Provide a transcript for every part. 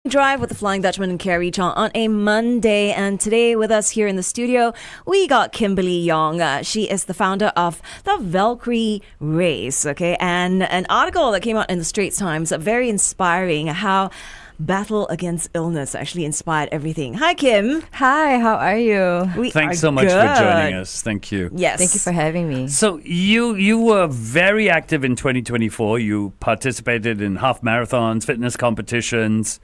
Drive with the Flying Dutchman and Carrie, Chong on a Monday. And today with us here in the studio, we got Kimberly Yong. She is the founder of the Valkyrie Race, okay? And an article that came out in the Straits Times, very inspiring, how battle against illness actually inspired everything. Hi, Kim. Hi, how are you? Thanks so much for joining us. Thank you. Yes. Thank you for having me. So you were very active in 2024. You participated in half marathons, fitness competitions.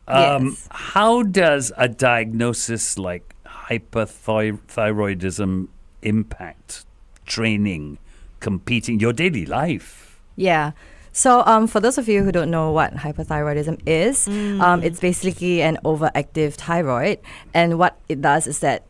Yes. How does a diagnosis like hyperthyroidism impact training, competing, your daily life? Yeah. So for those of you who don't know what hyperthyroidism is, it's basically an overactive thyroid. And what it does is that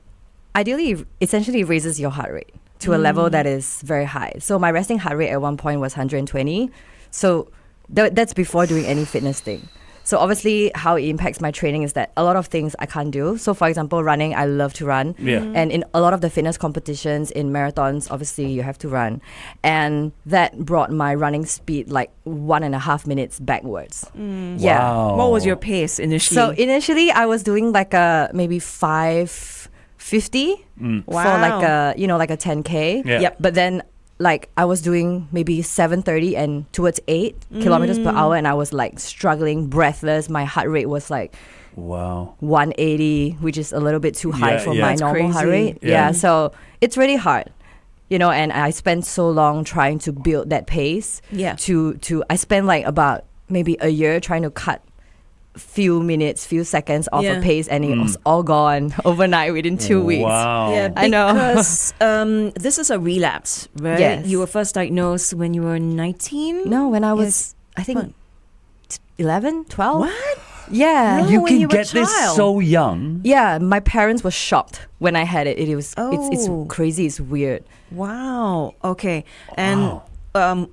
ideally, essentially raises your heart rate to a level that is very high. So my resting heart rate at one point was 120. So that's before doing any fitness thing. So obviously how it impacts my training is that a lot of things I can't do. So for example, running, I love to run. Yeah. And in a lot of the fitness competitions, in marathons, obviously you have to run. And that brought my running speed like 1.5 minutes backwards. Yeah. Wow. What was your pace initially? So initially I was doing like a maybe 5:50 for like a, like a 10K. Yeah. Yep. But then like I was doing maybe 7:30 and towards 8 kilometers per hour, and I was like struggling, breathless. My heart rate was like Wow. 180, which is a little bit too high for my That's normal heart crazy. rate. Yeah. Yeah, so it's really hard. And I spent so long trying to build that pace. Yeah. I spent like about maybe a year trying to cut few minutes, few seconds off a pace, and it was all gone overnight within 2 weeks. Wow. Yeah, I know. because this is a relapse, right? Yes. You were first diagnosed when you were 19? No, when I was, Yes. I think, 11, 12. What? Yeah. No. You when can you were a get this child. so young. Yeah, my parents were shocked when I had it. It's Oh. crazy. It's weird. Wow. Okay. And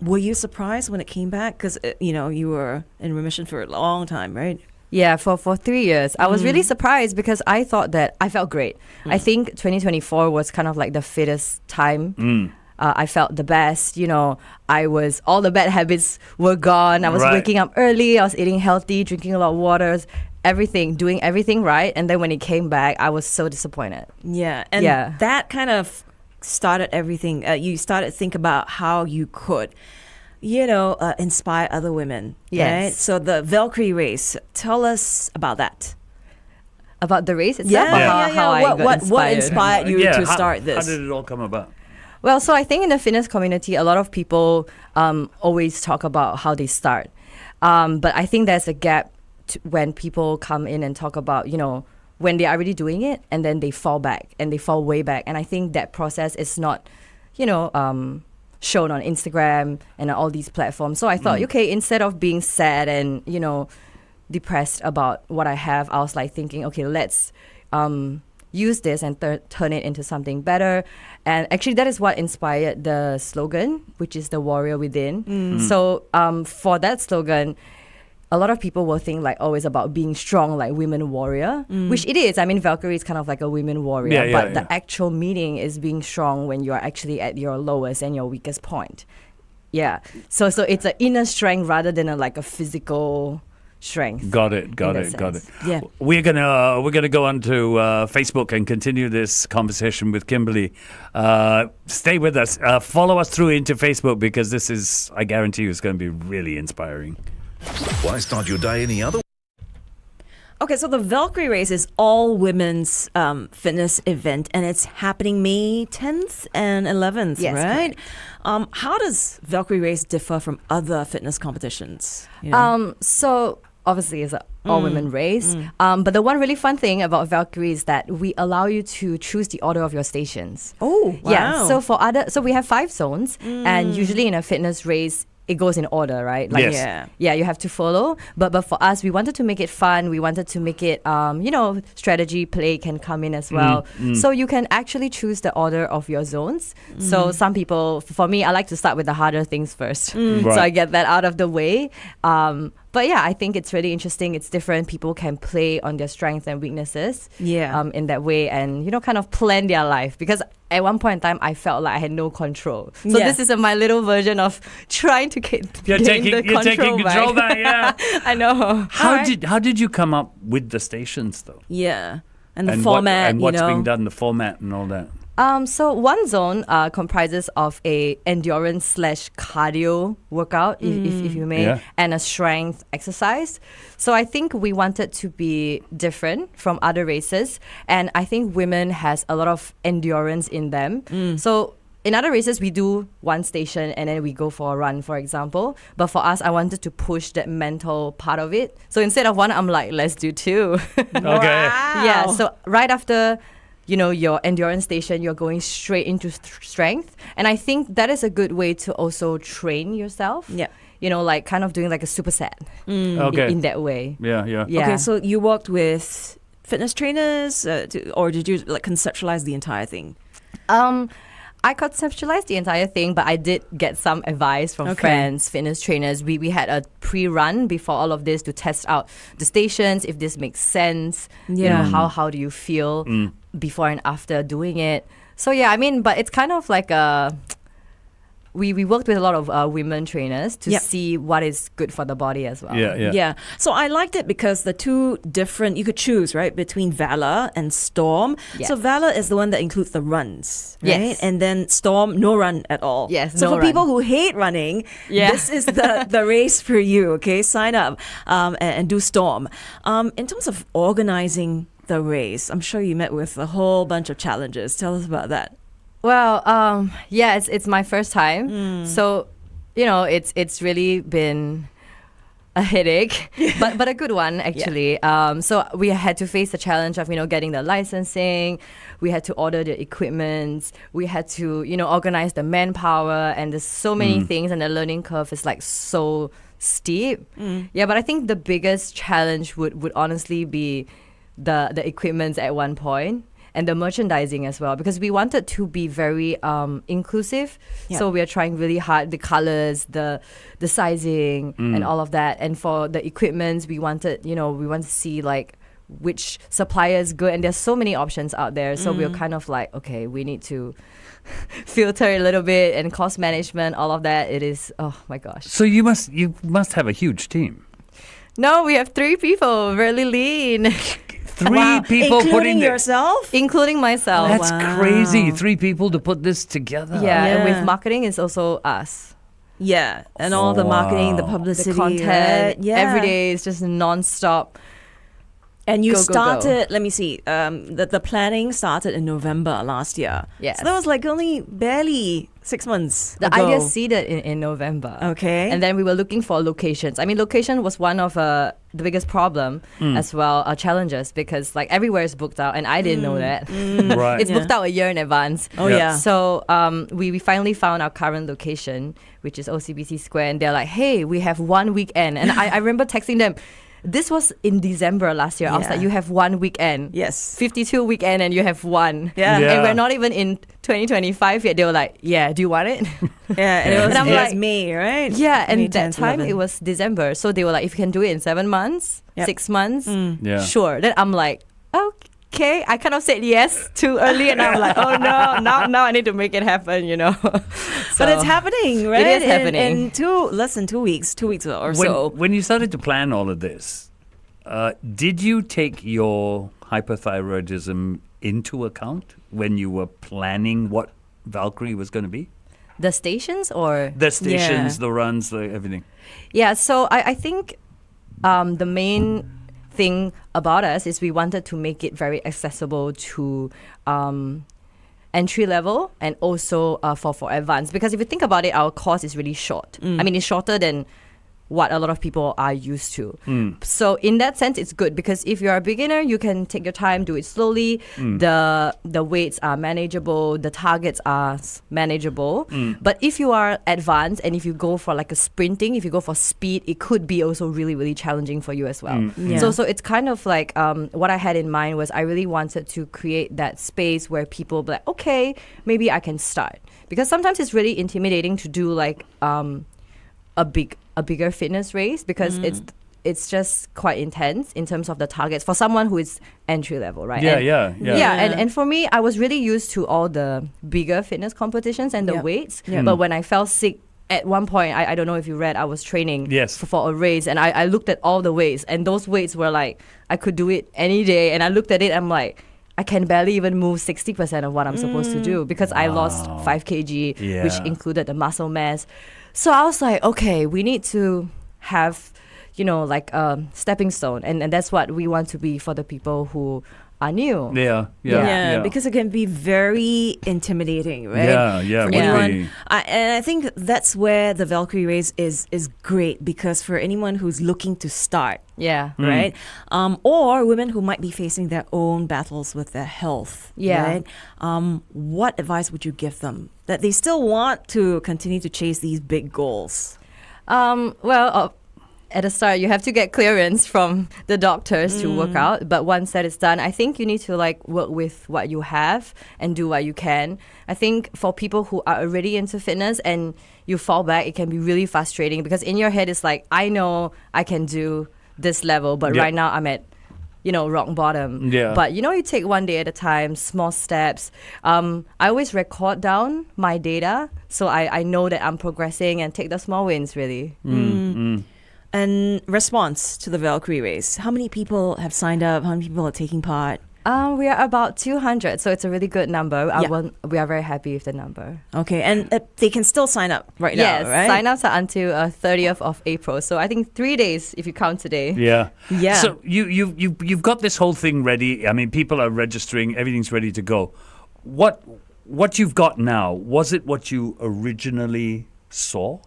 were you surprised when it came back? Because, you were in remission for a long time, right? Yeah, for 3 years. I was really surprised because I thought that I felt great. I think 2024 was kind of like the fittest time. I felt the best. All the bad habits were gone. I was Right. waking up early. I was eating healthy, drinking a lot of waters, doing everything right. And then when it came back, I was so disappointed. Yeah. And Yeah. that kind of started everything. You started to think about how you could, inspire other women. Yes. Right? So the Valkyrie Race, tell us about that. About the race itself, or Yeah. how I got What inspired you to start this? How did it all come about? Well, so I think in the fitness community, a lot of people always talk about how they start. But I think there's a gap when people come in and talk about, when they're already doing it and then they fall back and they fall way back. And I think that process is not, shown on Instagram and all these platforms. So I thought, okay, instead of being sad and, depressed about what I have, I was like thinking, okay, let's use this and turn it into something better. And actually that is what inspired the slogan, which is the warrior within. So for that slogan, a lot of people will think like, oh, it's about being strong, like women warrior, which it is. I mean, Valkyrie is kind of like a women warrior, but the actual meaning is being strong when you're actually at your lowest and your weakest point. Yeah. So it's an inner strength rather than a physical strength. Got it. Yeah. We're gonna go on to Facebook and continue this conversation with Kimberly. Stay with us. Follow us through into Facebook because this is, I guarantee you, is going to be really inspiring. Why start your day any other? Okay, so the Valkyrie Race is all women's fitness event, and it's happening May 10th and 11th, Yes, right? How does Valkyrie Race differ from other fitness competitions? So obviously it's an all-women race. But the one really fun thing about Valkyrie is that we allow you to choose the order of your stations. Oh, wow. Yeah. So we have 5 zones, and usually in a fitness race, it goes in order, right? Like, Yes. Yeah, you have to follow. But for us, we wanted to make it fun. We wanted to make it, strategy play can come in as well. So you can actually choose the order of your zones. So some people, for me, I like to start with the harder things first. So Right. I get that out of the way. But yeah, I think it's really interesting. It's different. People can play on their strengths and weaknesses in that way, and kind of plan their life. Because at one point in time, I felt like I had no control. So this is my little version of trying to gain taking control back. Yeah, I know. How did you come up with the stations though? Yeah, and the format, and what's being done, the format and all that. So one zone comprises of a endurance/cardio workout, if you may, and a strength exercise. So I think we wanted to be different from other races, and I think women has a lot of endurance in them. So in other races, we do one station and then we go for a run, for example. But for us, I wanted to push that mental part of it. So instead of one, I'm like, let's do two. Okay. Wow. Yeah. So right after your endurance station, you're going straight into strength. And I think that is a good way to also train yourself. Yeah. Like kind of doing like a superset Okay. in that way. Yeah. Okay, so you worked with fitness trainers, or did you like conceptualize the entire thing? I conceptualized the entire thing, but I did get some advice from friends, fitness trainers. We had a pre-run before all of this to test out the stations, if this makes sense. How do you feel before and after doing it? So yeah, I mean, but it's kind of like we worked with a lot of women trainers to see what is good for the body as well. Yeah. So I liked it because the two different, you could choose, right, between Valor and Storm. Yes. So Valor is the one that includes the runs, right? Yes. And then Storm, no run at all. Yes, so no for people who hate running, this is the race for you, okay? Sign up and do Storm. In terms of organizing the race, I'm sure you met with a whole bunch of challenges. Tell us about that. Well, it's my first time, so it's really been a headache, but a good one actually. So we had to face the challenge of getting the licensing. We had to order the equipment. We had to organize the manpower, and there's so many things, and the learning curve is like so steep. Yeah, but I think the biggest challenge would honestly be the equipment at one point. And the merchandising as well, because we wanted to be very inclusive. So we are trying really hard, the colors, the sizing, and all of that. And for the equipment, we wanted to see like which supplier is good. And there's so many options out there. So we were kind of like, okay, we need to filter a little bit, and cost management, all of that. It is, oh my gosh. So you must have a huge team. No, we have 3 people, really lean. 3 people including yourself? Including myself. That's crazy. 3 people to put this together. Yeah, and with marketing, it's also us. Yeah, and all the marketing, the publicity, The content, every day is just non-stop. And you Go. started, let me see, the planning started in November last year. Yes. So that was like only barely 6 months The ago. idea seeded in November. Okay. And then we were looking for locations. I mean, location was one of the biggest problem as well, challenges, because like everywhere is booked out, and I didn't know that. Right. It's booked out a year in advance. Oh, yeah. So we finally found our current location, which is OCBC Square, and they're like, hey, we have 1 weekend. And I remember texting them. This was in December last year. I was like, you have 1 weekend. Yes. 52 weekend and you have 1. Yeah. And we're not even in 2025 yet. They were like, yeah, do you want it? Yeah, and it was, And I'm it was like, May, right? Yeah, May and that 10th, time 11th. it was December. So they were like, if you can do it in 7 months, 6 months, Yeah. sure. Then I'm like, okay. I kind of said yes too early, and I'm like, oh no, now I need to make it happen, But it's happening, right? It is happening. In less than 2 weeks, 2 weeks or so. When you started to plan all of this, did you take your hypothyroidism into account when you were planning what Valkyrie was going to be? The stations or? The stations, the runs, everything. Yeah, so I think the main thing about us is we wanted to make it very accessible to entry level and also for advanced. Because if you think about it, our course is really short. I mean, it's shorter than what a lot of people are used to. So in that sense, it's good, because if you're a beginner, you can take your time, do it slowly. The weights are manageable, the targets are manageable. But if you are advanced and if you go for like a sprinting, if you go for speed, it could be also really, really challenging for you as well. So it's kind of like what I had in mind was I really wanted to create that space where people be like, okay, maybe I can start. Because sometimes it's really intimidating to do like a bigger fitness race, because it's it's just quite intense in terms of the targets for someone who is entry level, right? Yeah, And- yeah. Yeah, and for me, I was really used to all the bigger fitness competitions and the Yep. weights. Yep. But when I fell sick, at one point, I don't know if you read, I was training Yes. for a race, and I looked at all the weights, and those weights were like, I could do it any day. And I looked at it, I'm like, I can barely even move 60% of what I'm supposed to do because I lost 5 kg, which Yeah. included the muscle mass. So I was like, okay, we need to have, like a stepping stone. And that's what we want to be for the people who are new. Yeah, Yeah, because it can be very intimidating, right? Yeah, For would anyone, be. and I think that's where the Valkyrie Race is great, because for anyone who's looking to start, Yeah. right, or women who might be facing their own battles with their health, Yeah. right? What advice would you give them that they still want to continue to chase these big goals? Well, at the start, you have to get clearance from the doctors to work out. But once that is done, I think you need to work with what you have and do what you can. I think for people who are already into fitness and you fall back, it can be really frustrating because in your head, it's like, I know I can do this level, but Yep. right now I'm at, rock bottom. Yeah. But, you take one day at a time, small steps. I always record down my data so I know that I'm progressing and take the small wins, really. And response to the Valkyrie Race. How many people have signed up? How many people are taking part? We are about 200, so it's a really good number. Yeah. We are very happy with the number. Okay, and they can still sign up right Yes, now, right? sign-ups are until 30th of April, so I think 3 days if you count today. Yeah. Yeah. So you've got this whole thing ready. I mean, people are registering. Everything's ready to go. What you've got now, was it what you originally saw?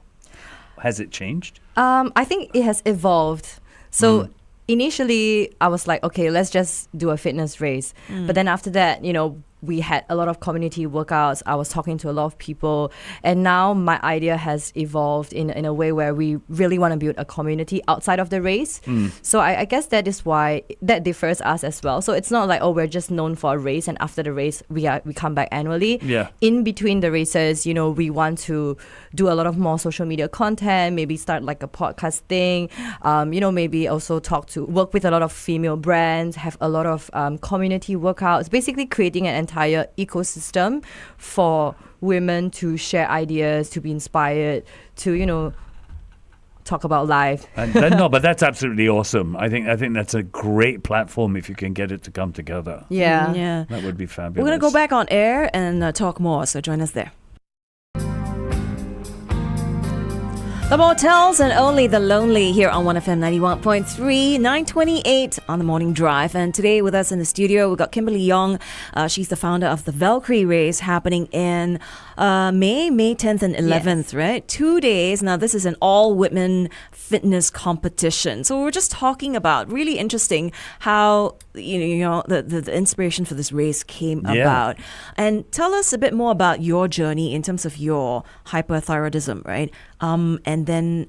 Has it changed? I think it has evolved. So initially, I was like, okay, let's just do a fitness race. But then after that, we had a lot of community workouts. I was talking to a lot of people. And now my idea has evolved in a way where we really want to build a community outside of the race. So I guess that is why that differs us as well. So it's not like, we're just known for a race and after the race, we come back annually. Yeah. In between the races, we want to do a lot of more social media content, maybe start like a podcast thing, maybe also work with a lot of female brands, have a lot of community workouts, basically creating an entire ecosystem for women to share ideas, to be inspired, to, talk about life. But that's absolutely awesome. I think that's a great platform if you can get it to come together. Yeah. Yeah. That would be fabulous. We're going to go back on air and talk more, so join us there. The Motels and Only the Lonely here on 1FM 91.3, 928 on the morning drive. And today with us in the studio, we've got Kimberly Yong. She's the founder of the Valkyrie Race happening in May 10th and 11th, right? 2 days. Now, this is an all-women fitness competition. So we're just talking about, really interesting, how, the inspiration for this race came about. And tell us a bit more about your journey in terms of your hyperthyroidism, right? And then,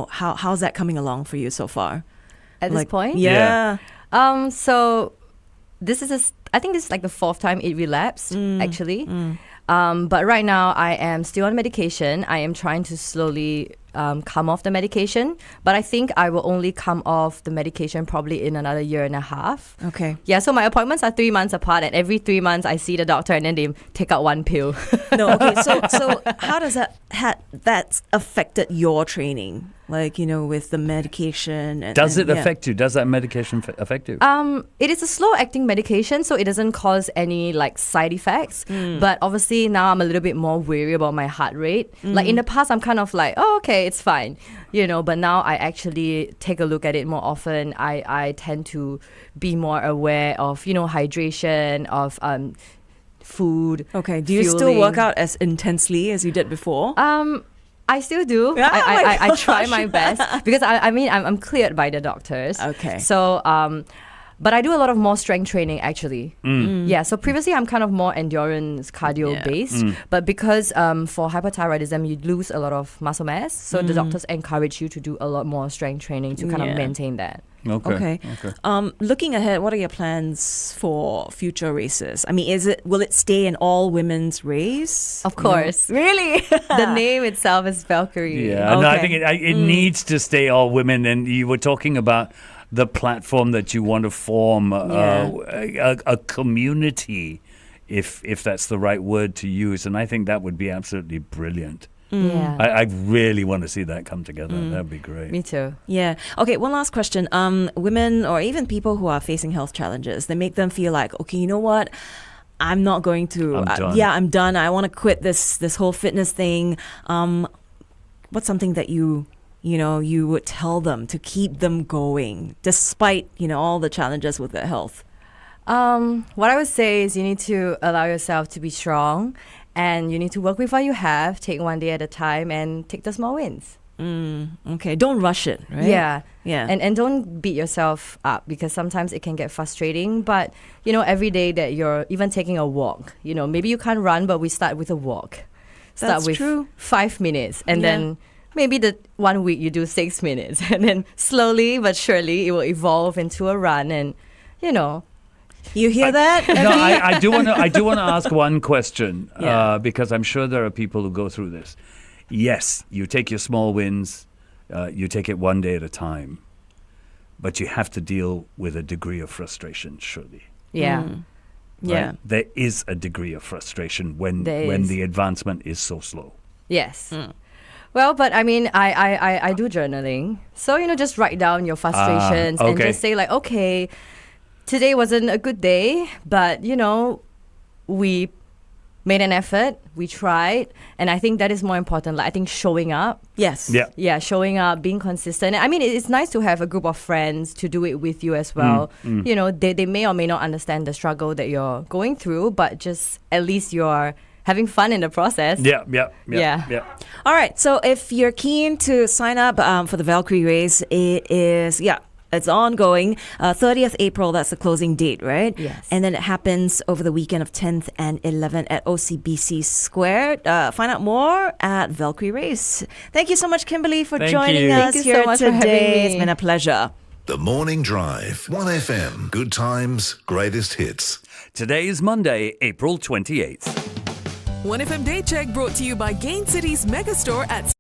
how's that coming along for you so far? At this point? Yeah. So I think this is like the 4th time it relapsed, actually. But right now I am still on medication. I am trying to slowly come off the medication, but I think I will only come off the medication probably in another year and a half. Okay. Yeah, so my appointments are 3 months apart, and every 3 months I see the doctor and then they take out one pill. No, okay. So how does that's affected your training? With the medication. Does it affect you? Does that medication affect you? It is a slow-acting medication, so it doesn't cause any side effects. But obviously now I'm a little bit more wary about my heart rate. Like in the past, I'm kind of like, oh, okay, it's fine, But now I actually take a look at it more often. I tend to be more aware of hydration, of food. Okay. Do you still work out as intensely as you did before? I still do. I try my best because I'm cleared by the doctors. Okay. So but I do a lot of more strength training actually. Yeah. So previously I'm kind of more endurance cardio based, but because for hyperthyroidism you lose a lot of muscle mass, so the doctors encourage you to do a lot more strength training to kind of maintain that. Okay. Looking ahead, what are your plans for future races? I mean, will it stay an all women's race? Of course. Really? The name itself is Valkyrie. Yeah, no, I Okay. think it needs to stay all women. And you were talking about the platform that you want to form, a community, if that's the right word to use. And I think that would be absolutely brilliant. Yeah. I really want to see that come together. That'd be great. Me too. Yeah. Okay, one last question. Women or even people who are facing health challenges, they make them feel like, okay, you know what? I'm not going to. I'm done. I'm done. I want to quit this whole fitness thing. What's something that you would tell them to keep them going despite, all the challenges with their health? What I would say is you need to allow yourself to be strong, and you need to work with what you have, take one day at a time, and take the small wins. Okay, don't rush it, right? Yeah. Yeah. And don't beat yourself up, because sometimes it can get frustrating. But, every day that you're even taking a walk, maybe you can't run, but we start with a walk. Start That's with true. 5 minutes, and Yeah. then maybe the 1 week you do 6 minutes, and then slowly but surely it will evolve into a run, and, You hear that? No, I do want to ask one question, Yeah. because I'm sure there are people who go through this. Yes, you take your small wins, you take it one day at a time, but you have to deal with a degree of frustration, surely. yeah. Yeah. Right? There is a degree of frustration when There is. the advancement is so slow. Yes. Well, but I mean, I do journaling. So, just write down your frustrations and okay. just say like, okay, today wasn't a good day, but, we made an effort, we tried. And I think that is more important. Like, I think showing up. Yes. Yeah. Yeah, showing up, being consistent. I mean, it's nice to have a group of friends to do it with you as well. They may or may not understand the struggle that you're going through, but just at least you're having fun in the process. Yeah. All right. So if you're keen to sign up for the Valkyrie Race, it's ongoing. 30th April, that's the closing date, right? Yes. And then it happens over the weekend of 10th and 11th at OCBC Square. Find out more at Valkyrie Race. Thank you so much, Kimberly, for Thank joining you. us Thank you here so much for today. having me. It's been a pleasure. The Morning Drive. 1FM. Good times, greatest hits. Today is Monday, April 28th. 1FM Day Check brought to you by Gain City's Megastore at